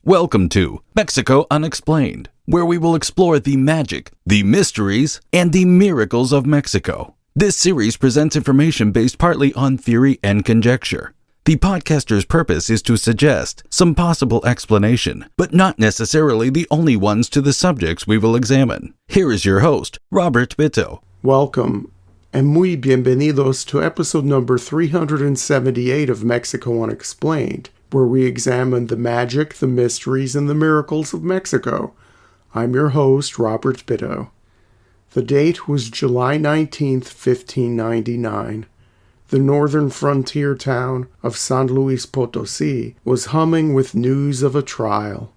Welcome to Mexico Unexplained, where we will explore the magic, the mysteries, and the miracles of Mexico. This series presents information based partly on theory and conjecture. The podcaster's purpose is to suggest some possible explanation, but not necessarily the only ones to the subjects we will examine. Here is your host, Robert Bitto. Welcome, and muy bienvenidos to episode number 378 of Mexico Unexplained, where we examine the magic, the mysteries, and the miracles of Mexico. I'm your host, Robert Bitto. The date was July 19th, 1599. The northern frontier town of San Luis Potosí was humming with news of a trial.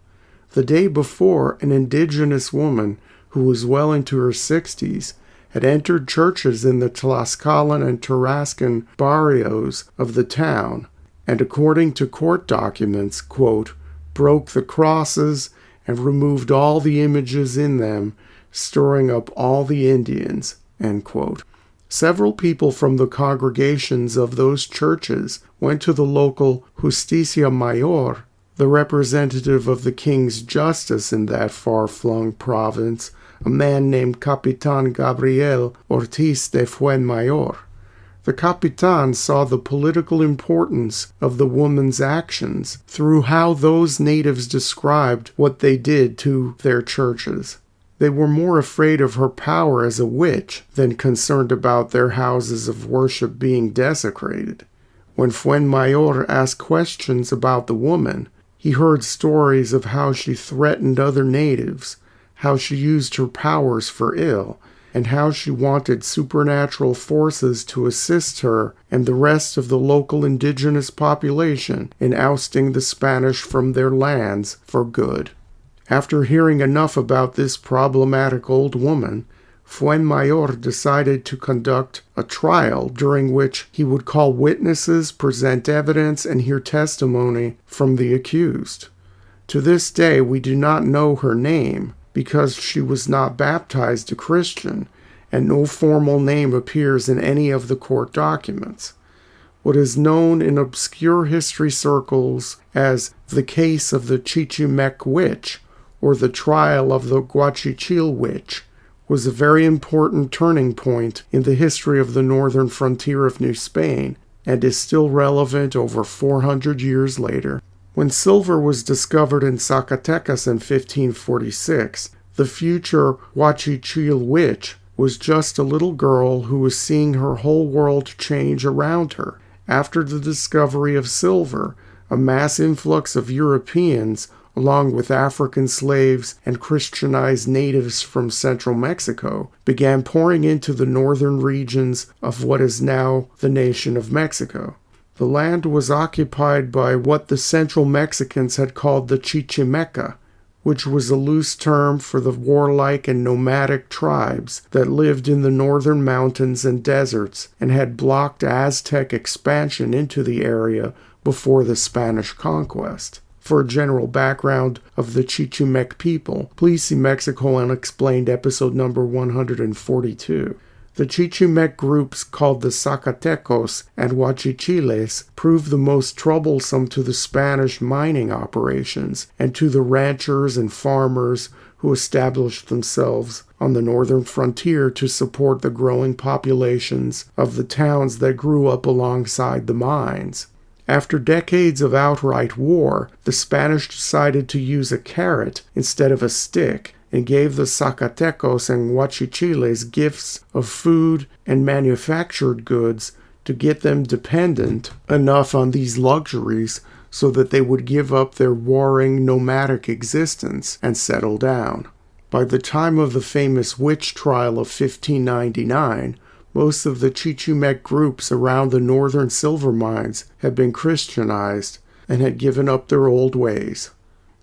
The day before, an indigenous woman, who was well into her 60s, had entered churches in the Tlaxcalan and Tarascan barrios of the town, and according to court documents, quote, broke the crosses and removed all the images in them, stirring up all the Indians, end quote. Several people from the congregations of those churches went to the local Justicia Mayor, the representative of the king's justice in that far-flung province, a man named Capitan Gabriel Ortiz de Fuenmayor. The Capitan saw the political importance of the woman's actions through how those natives described what they did to their churches. They were more afraid of her power as a witch than concerned about their houses of worship being desecrated. When Fuenmayor asked questions about the woman, he heard stories of how she threatened other natives, how she used her powers for ill, and how she wanted supernatural forces to assist her and the rest of the local indigenous population in ousting the Spanish from their lands for good. After hearing enough about this problematic old woman, Fuenmayor decided to conduct a trial during which he would call witnesses, present evidence, and hear testimony from the accused. To this day, we do not know her name, because she was not baptized a Christian, and no formal name appears in any of the court documents. What is known in obscure history circles as the case of the Chichimec witch, or the trial of the Guachichil witch, was a very important turning point in the history of the northern frontier of New Spain, and is still relevant over 400 years later. When silver was discovered in Zacatecas in 1546, the future Guachichil witch was just a little girl who was seeing her whole world change around her. After the discovery of silver, a mass influx of Europeans, along with African slaves and Christianized natives from central Mexico, began pouring into the northern regions of what is now the nation of Mexico. The land was occupied by what the Central Mexicans had called the Chichimeca, which was a loose term for the warlike and nomadic tribes that lived in the northern mountains and deserts and had blocked Aztec expansion into the area before the Spanish conquest. For a general background of the Chichimec people, please see Mexico Unexplained episode number 142. The Chichimec groups called the Zacatecos and Huachichiles proved the most troublesome to the Spanish mining operations and to the ranchers and farmers who established themselves on the northern frontier to support the growing populations of the towns that grew up alongside the mines. After decades of outright war, the Spanish decided to use a carrot instead of a stick, and gave the Zacatecos and Huachichiles gifts of food and manufactured goods to get them dependent enough on these luxuries so that they would give up their warring nomadic existence and settle down. By the time of the famous witch trial of 1599, most of the Chichimec groups around the northern silver mines had been Christianized and had given up their old ways.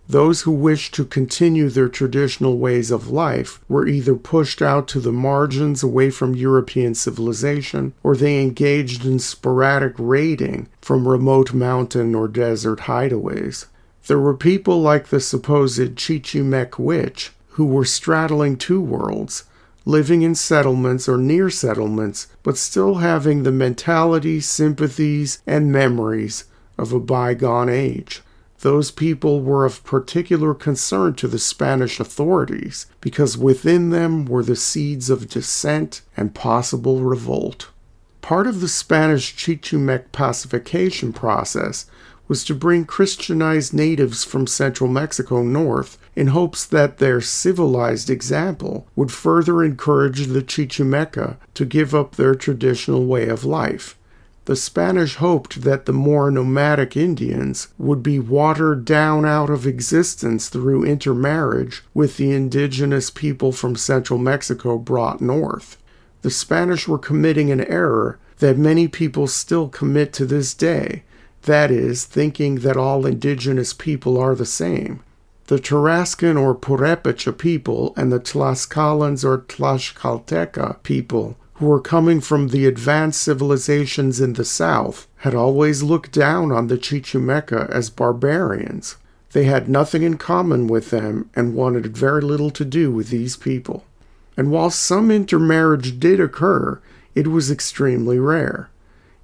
Those who wished to continue their traditional ways of life were either pushed out to the margins away from European civilization, or they engaged in sporadic raiding from remote mountain or desert hideaways. There were people like the supposed Chichimec witch who were straddling two worlds, living in settlements or near settlements, but still having the mentality, sympathies, and memories of a bygone age. Those people were of particular concern to the Spanish authorities because within them were the seeds of dissent and possible revolt. Part of the Spanish Chichimec pacification process was to bring Christianized natives from central Mexico north in hopes that their civilized example would further encourage the Chichimeca to give up their traditional way of life. The Spanish hoped that the more nomadic Indians would be watered down out of existence through intermarriage with the indigenous people from central Mexico brought north. The Spanish were committing an error that many people still commit to this day, that is, thinking that all indigenous people are the same. The Tarascan or Purepecha people and the Tlaxcalans or Tlaxcalteca people, who were coming from the advanced civilizations in the south, had always looked down on the Chichimeca as barbarians. They had nothing in common with them and wanted very little to do with these people. And while some intermarriage did occur, it was extremely rare.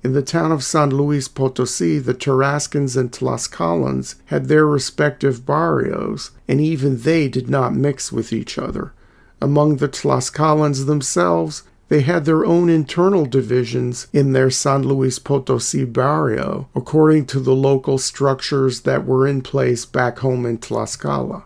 In the town of San Luis Potosí, the Tarascans and Tlaxcalans had their respective barrios, and even they did not mix with each other. Among the Tlaxcalans themselves, they had their own internal divisions in their San Luis Potosí barrio, according to the local structures that were in place back home in Tlaxcala.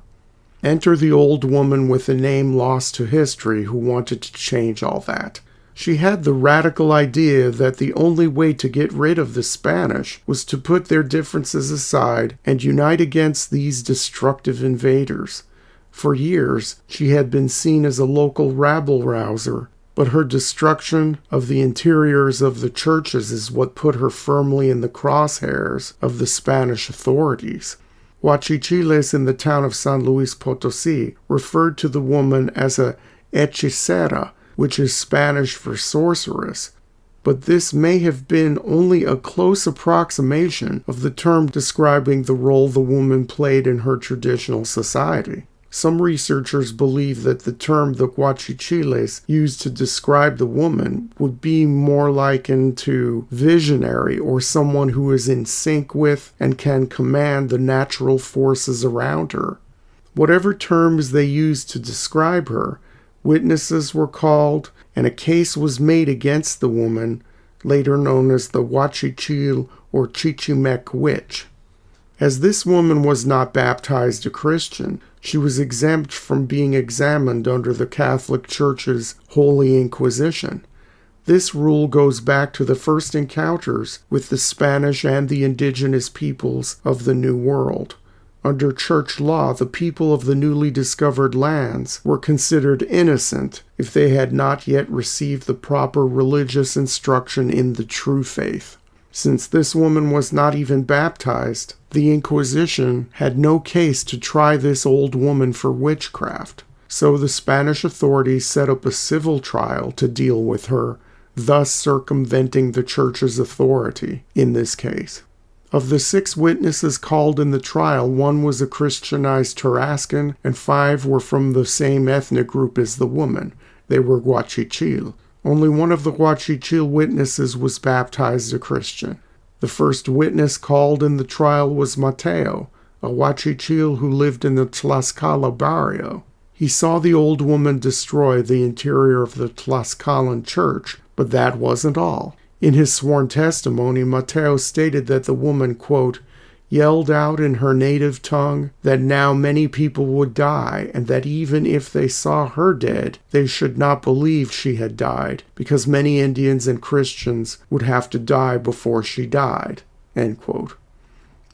Enter the old woman with a name lost to history who wanted to change all that. She had the radical idea that the only way to get rid of the Spanish was to put their differences aside and unite against these destructive invaders. For years, she had been seen as a local rabble-rouser, but her destruction of the interiors of the churches is what put her firmly in the crosshairs of the Spanish authorities. Huachichiles in the town of San Luis Potosí referred to the woman as a hechicera, which is Spanish for sorceress, but this may have been only a close approximation of the term describing the role the woman played in her traditional society. Some researchers believe that the term the Huachichiles used to describe the woman would be more likened to visionary or someone who is in sync with and can command the natural forces around her. Whatever terms they used to describe her, witnesses were called and a case was made against the woman, later known as the Huachichil or Chichimec witch. As this woman was not baptized a Christian, she was exempt from being examined under the Catholic Church's Holy Inquisition. This rule goes back to the first encounters with the Spanish and the indigenous peoples of the New World. Under church law, the people of the newly discovered lands were considered innocent if they had not yet received the proper religious instruction in the true faith. Since this woman was not even baptized, the Inquisition had no case to try this old woman for witchcraft. So the Spanish authorities set up a civil trial to deal with her, thus circumventing the church's authority in this case. Of the 6 witnesses called in the trial, 1 was a Christianized Tarascan, and 5 were from the same ethnic group as the woman. They were Huachichil. Only one of the Huachichil witnesses was baptized a Christian. The first witness called in the trial was Mateo, a Huachichil who lived in the Tlaxcala barrio. He saw the old woman destroy the interior of the Tlaxcalan church, but that wasn't all. In his sworn testimony, Mateo stated that the woman, quote, yelled out in her native tongue that now many people would die, and that even if they saw her dead, they should not believe she had died, because many Indians and Christians would have to die before she died, end quote.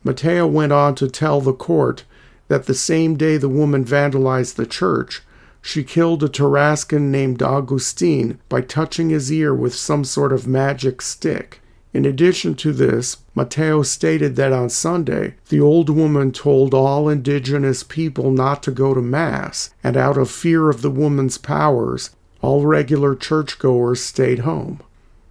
Mateo went on to tell the court that the same day the woman vandalized the church, she killed a Tarascan named Agustin by touching his ear with some sort of magic stick. In addition to this, Mateo stated that on Sunday, the old woman told all indigenous people not to go to Mass, and out of fear of the woman's powers, all regular churchgoers stayed home.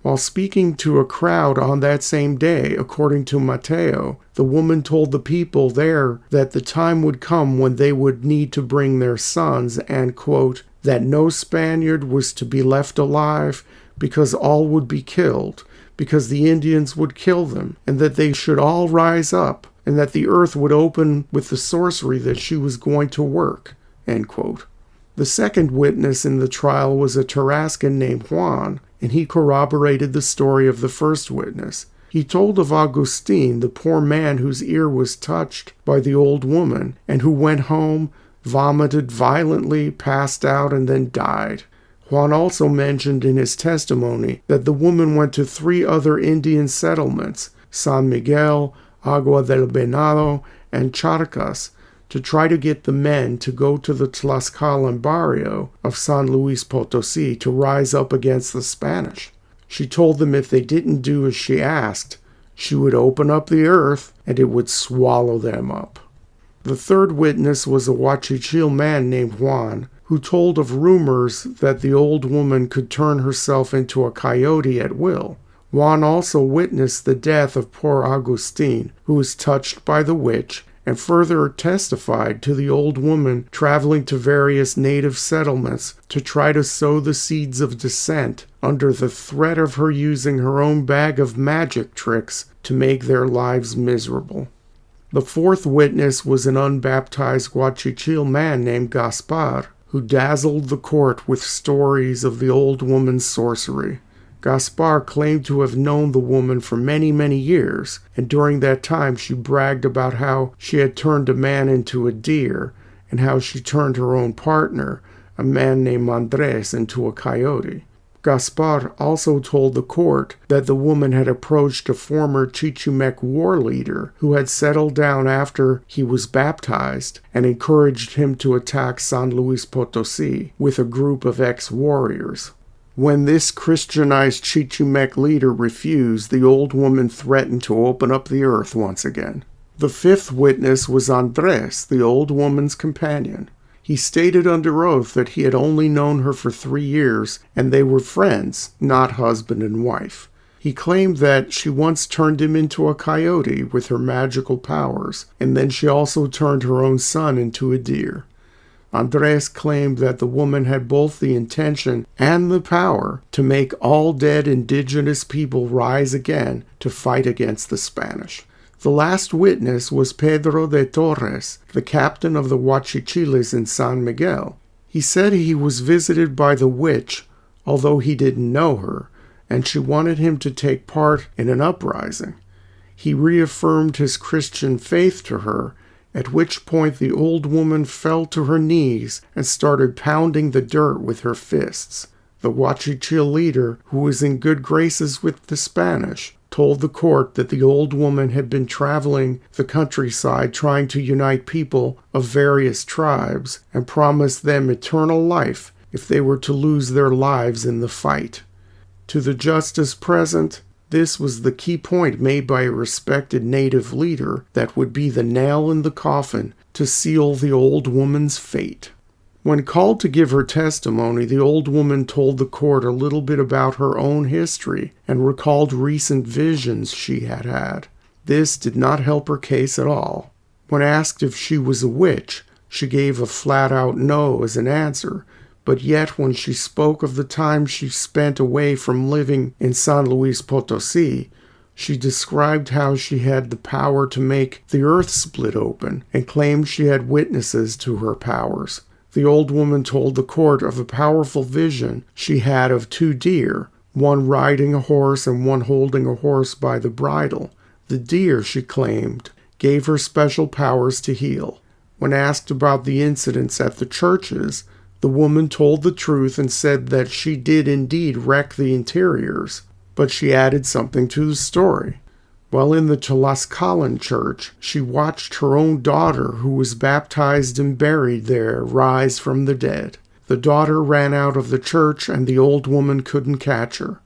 While speaking to a crowd on that same day, according to Mateo, the woman told the people there that the time would come when they would need to bring their sons and, quote, that no Spaniard was to be left alive because all would be killed, because the Indians would kill them, and that they should all rise up and that the earth would open with the sorcery that she was going to work, end quote. The second witness in the trial was a Tarascan named Juan, and he corroborated the story of the first witness. He told of Agustin, the poor man whose ear was touched by the old woman, and who went home, vomited violently, passed out, and then died. Juan also mentioned in his testimony that the woman went to 3 other Indian settlements, San Miguel, Agua del Venado, and Charcas, to try to get the men to go to the Tlaxcalan barrio of San Luis Potosí to rise up against the Spanish. She told them if they didn't do as she asked, she would open up the earth and it would swallow them up. The third witness was a Huachichil man named Juan, who told of rumors that the old woman could turn herself into a coyote at will. Juan also witnessed the death of poor Agustin, who was touched by the witch, and further testified to the old woman traveling to various native settlements to try to sow the seeds of dissent under the threat of her using her own bag of magic tricks to make their lives miserable. The fourth witness was an unbaptized Huachichil man named Gaspar, who dazzled the court with stories of the old woman's sorcery. Gaspar claimed to have known the woman for many, many years, and during that time she bragged about how she had turned a man into a deer, and how she turned her own partner, a man named Andres, into a coyote. Gaspar also told the court that the woman had approached a former Chichimec war leader who had settled down after he was baptized and encouraged him to attack San Luis Potosí with a group of ex-warriors. When this Christianized Chichimec leader refused, the old woman threatened to open up the earth once again. The fifth witness was Andres, the old woman's companion. He stated under oath that he had only known her for 3 years, and they were friends, not husband and wife. He claimed that she once turned him into a coyote with her magical powers, and then she also turned her own son into a deer. Andres claimed that the woman had both the intention and the power to make all dead indigenous people rise again to fight against the Spanish. The last witness was Pedro de Torres, the captain of the Huachichiles in San Miguel. He said he was visited by the witch, although he didn't know her, and she wanted him to take part in an uprising. He reaffirmed his Christian faith to her, at which point the old woman fell to her knees and started pounding the dirt with her fists. The Huachichil leader, who was in good graces with the Spanish, told the court that the old woman had been traveling the countryside trying to unite people of various tribes and promised them eternal life if they were to lose their lives in the fight. To the justice present, this was the key point made by a respected native leader that would be the nail in the coffin to seal the old woman's fate. When called to give her testimony, the old woman told the court a little bit about her own history and recalled recent visions she had had. This did not help her case at all. When asked if she was a witch, she gave a flat-out no as an answer, but yet when she spoke of the time she spent away from living in San Luis Potosí, she described how she had the power to make the earth split open and claimed she had witnesses to her powers. The old woman told the court of a powerful vision she had of 2 deer, one riding a horse and one holding a horse by the bridle. The deer, she claimed, gave her special powers to heal. When asked about the incidents at the churches, the woman told the truth and said that she did indeed wreck the interiors, but she added something to the story. While in the Tlaxcalan church, she watched her own daughter, who was baptized and buried there, rise from the dead. The daughter ran out of the church, and the old woman couldn't catch her.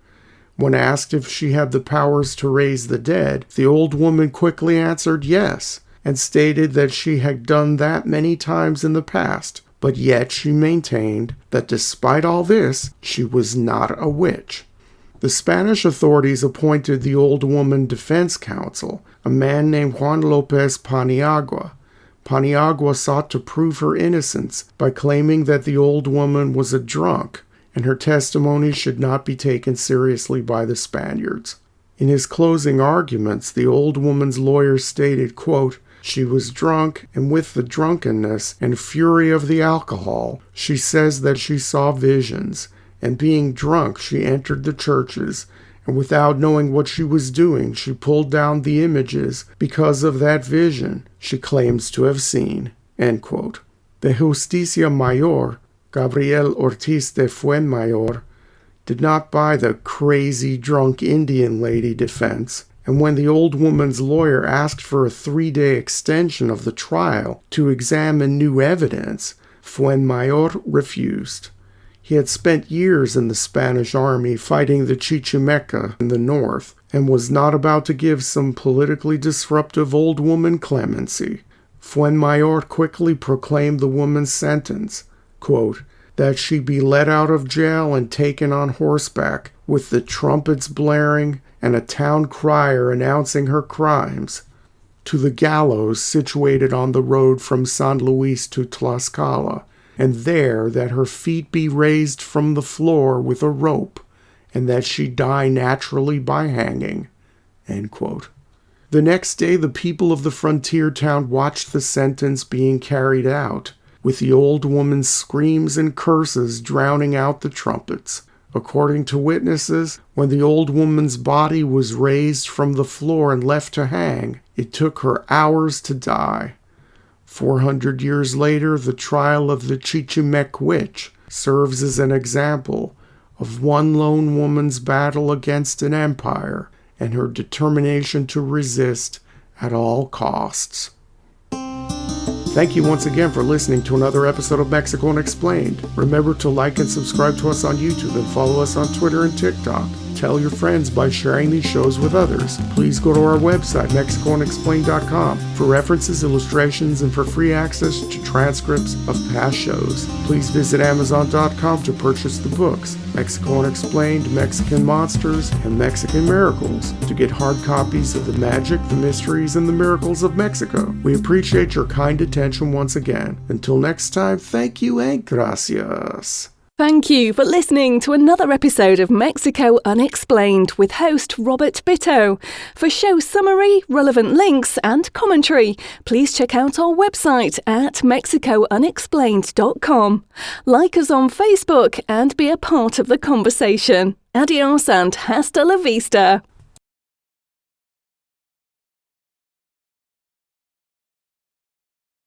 When asked if she had the powers to raise the dead, the old woman quickly answered yes, and stated that she had done that many times in the past, but yet she maintained that despite all this, she was not a witch. The Spanish authorities appointed the old woman defense counsel, a man named Juan Lopez Paniagua. Paniagua sought to prove her innocence by claiming that the old woman was a drunk, and her testimony should not be taken seriously by the Spaniards. In his closing arguments, the old woman's lawyer stated, quote, "She was drunk, and with the drunkenness and fury of the alcohol, she says that she saw visions, and being drunk, she entered the churches, and without knowing what she was doing, she pulled down the images because of that vision she claims to have seen." End quote. The Justicia Mayor, Gabriel Ortiz de Fuenmayor, did not buy the crazy drunk Indian lady defense, and when the old woman's lawyer asked for a 3-day extension of the trial to examine new evidence, Fuenmayor refused. He had spent years in the Spanish army fighting the Chichimec in the north, and was not about to give some politically disruptive old woman clemency. Fuenmayor quickly proclaimed the woman's sentence, quote, "that she be let out of jail and taken on horseback, with the trumpets blaring and a town crier announcing her crimes, to the gallows situated on the road from San Luis to Tlaxcala, and there that her feet be raised from the floor with a rope, and that she die naturally by hanging." End quote. The next day, the people of the frontier town watched the sentence being carried out, with the old woman's screams and curses drowning out the trumpets. According to witnesses, when the old woman's body was raised from the floor and left to hang, it took her hours to die. 400 years later, the trial of the Chichimec witch serves as an example of one lone woman's battle against an empire and her determination to resist at all costs. Thank you once again for listening to another episode of Mexico Unexplained. Remember to like and subscribe to us on YouTube and follow us on Twitter and TikTok. Tell your friends by sharing these shows with others. Please go to our website, MexicoUnexplained.com, for references, illustrations, and for free access to transcripts of past shows. Please visit Amazon.com to purchase the books, Mexico Unexplained, Mexican Monsters, and Mexican Miracles, to get hard copies of the magic, the mysteries, and the miracles of Mexico. We appreciate your kind attention once again. Until next time, thank you and gracias. Thank you for listening to another episode of Mexico Unexplained with host Robert Bitto. For show summary, relevant links and commentary, please check out our website at mexicounexplained.com. Like us on Facebook and be a part of the conversation. Adios and hasta la vista.